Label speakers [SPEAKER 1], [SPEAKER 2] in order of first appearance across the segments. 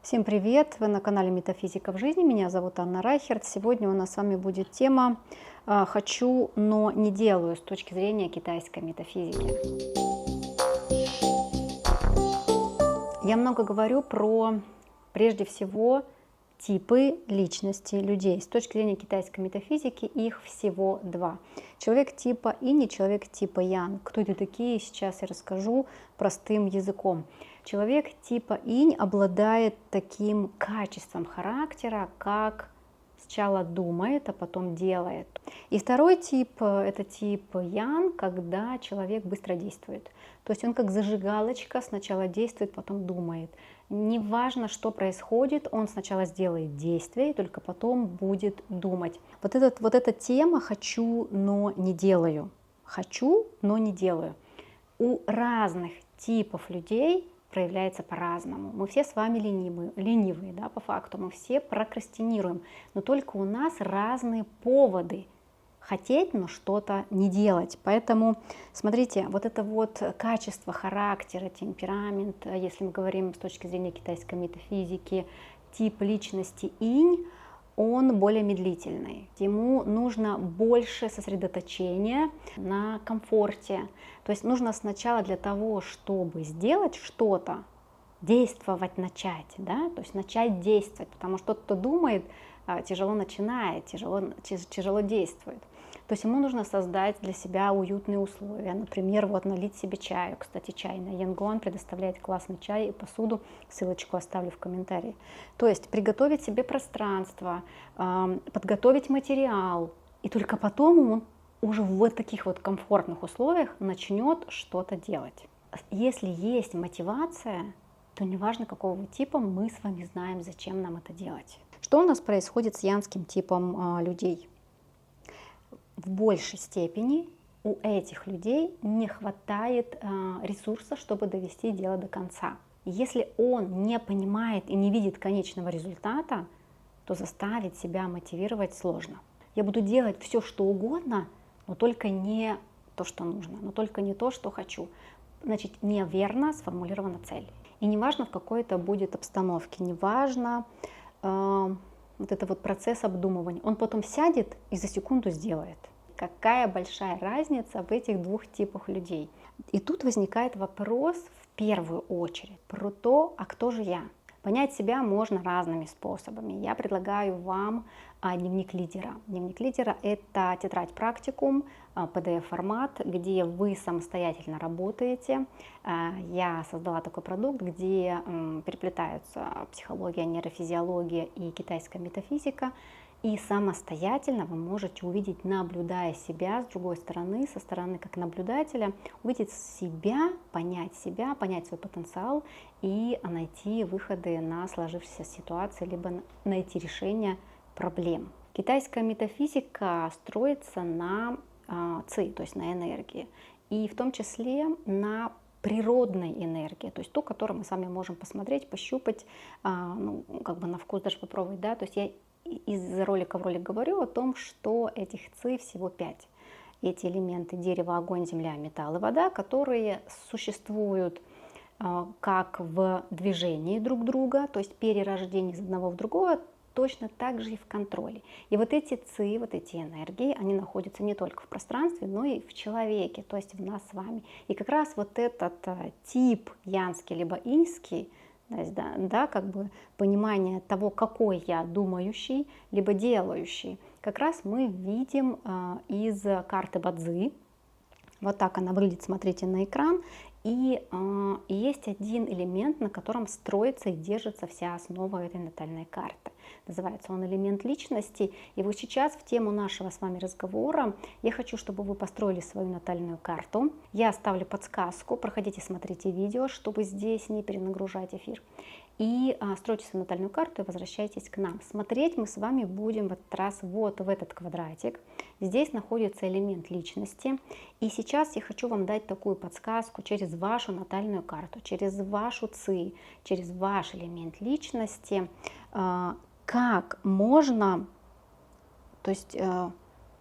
[SPEAKER 1] Всем привет! Вы на канале Метафизика в жизни. Меня зовут Анна Райхерт. Сегодня у нас с вами будет тема «Хочу, но не делаю» с точки зрения китайской метафизики. Я много говорю про, прежде всего, типы личности людей. С точки зрения китайской метафизики их всего два. Человек типа Инь и человек типа Ян. Кто это такие, сейчас я расскажу простым языком. Человек типа Инь обладает таким качеством характера, как сначала думает, а потом делает. И второй тип – это тип Ян, когда человек быстро действует. То есть он как зажигалочка, сначала действует, потом думает. Неважно, что происходит, он сначала сделает действие, и только потом будет думать. Вот эта тема «хочу, но не делаю». «Хочу, но не делаю». У разных типов людей проявляется по-разному. Мы все с вами ленивые, да, по факту. Мы все прокрастинируем. Но только у нас разные поводы хотеть, но что-то не делать. Поэтому, смотрите, вот это вот качество характера, темперамент, если мы говорим с точки зрения китайской метафизики, тип личности Инь, он более медлительный. Ему нужно больше сосредоточения на комфорте. То есть нужно сначала для того, чтобы сделать что-то, действовать начать, да? То есть начать действовать, потому что тот, кто думает, тяжело начинает, тяжело действует. То есть ему нужно создать для себя уютные условия, например, вот налить себе чаю. Кстати, чайная Янгуан предоставляет классный чай и посуду, ссылочку оставлю в комментарии. То есть приготовить себе пространство, подготовить материал, и только потом он уже в вот таких вот комфортных условиях начнет что-то делать. Если есть мотивация, то неважно какого типа, мы с вами знаем, зачем нам это делать. Что у нас происходит с янским типом людей? В большей степени у этих людей не хватает ресурса, чтобы довести дело до конца. Если он не понимает и не видит конечного результата, то заставить себя мотивировать сложно. Я буду делать все, что угодно, но только не то, что нужно, но только не то, что хочу. Значит, неверно сформулирована цель. И неважно, в какой это будет обстановке, неважно вот это вот процесс обдумывания. Он потом сядет и за секунду сделает. Какая большая разница в этих двух типах людей. И тут возникает вопрос в первую очередь про то, а кто же я? Понять себя можно разными способами. Я предлагаю вам дневник лидера. Дневник лидера – это тетрадь-практикум, PDF-формат, где вы самостоятельно работаете. Я создала такой продукт, где переплетаются психология, нейрофизиология и китайская метафизика. И самостоятельно вы можете увидеть, наблюдая себя с другой стороны, со стороны как наблюдателя, увидеть себя, понять свой потенциал и найти выходы на сложившиеся ситуации, либо найти решение проблем. Китайская метафизика строится на ци, то есть на энергии, и в том числе на природной энергии, то есть ту, которую мы с вами можем посмотреть, пощупать, ну, как бы на вкус даже попробовать, да, то есть я из ролика в ролик говорю о том, что этих ци всего 5. Эти элементы дерево, огонь, земля, металл и вода, которые существуют как в движении друг друга, то есть перерождение из одного в другое, точно так же и в контроле. И вот эти ци, вот эти энергии, они находятся не только в пространстве, но и в человеке, то есть в нас с вами. И как раз вот этот тип янский либо иньский, то есть, да, как бы понимание того, какой я думающий, либо делающий, как раз мы видим из карты Бадзи. Вот так она выглядит, смотрите на экран. И есть один элемент, на котором строится и держится вся основа этой натальной карты. Называется он элемент личности. И вот сейчас в тему нашего с вами разговора я хочу, чтобы вы построили свою натальную карту. Я оставлю подсказку, проходите, смотрите видео, чтобы здесь не перенагружать эфир. И стройте свою натальную карту и возвращайтесь к нам. Смотреть мы с вами будем в этот раз вот в этот квадратик. Здесь находится элемент личности. И сейчас я хочу вам дать такую подсказку через вашу натальную карту, через вашу ци, через ваш элемент личности, как можно, то есть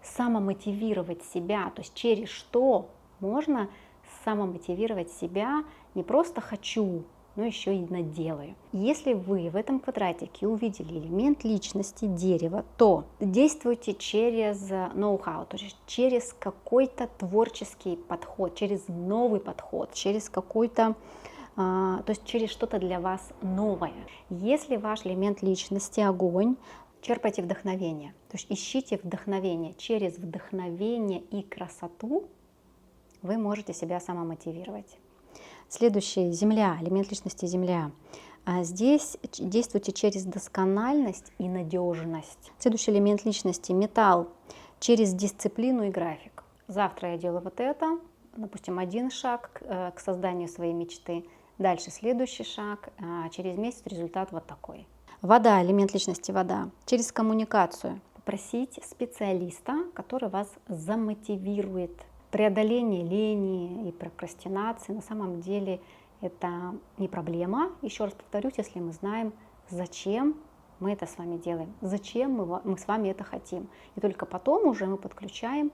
[SPEAKER 1] самомотивировать себя, то есть через что можно самомотивировать себя, не просто хочу, но еще и наделаю. Если вы в этом квадратике увидели элемент личности дерева, то действуйте через ноу-хау, то есть через какой-то творческий подход, через новый подход, через какой-то, то есть через что-то для вас новое. Если ваш элемент личности огонь, черпайте вдохновение, то есть ищите вдохновение. Через вдохновение и красоту вы можете себя самомотивировать. Следующее, Земля, элемент личности Земля. Здесь действуйте через доскональность и надежность. Следующий элемент личности металл, через дисциплину и график. Завтра я делаю вот это, допустим, один шаг к созданию своей мечты. Дальше следующий шаг, через месяц результат вот такой. Вода, элемент личности вода, через коммуникацию. Попросить специалиста, который вас замотивирует. Преодоление лени и прокрастинации на самом деле это не проблема. Еще раз повторюсь, если мы знаем, зачем мы это с вами делаем, зачем мы с вами это хотим. И только потом уже мы подключаем,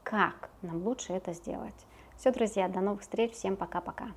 [SPEAKER 1] как нам лучше это сделать. Все, друзья, до новых встреч, всем пока-пока.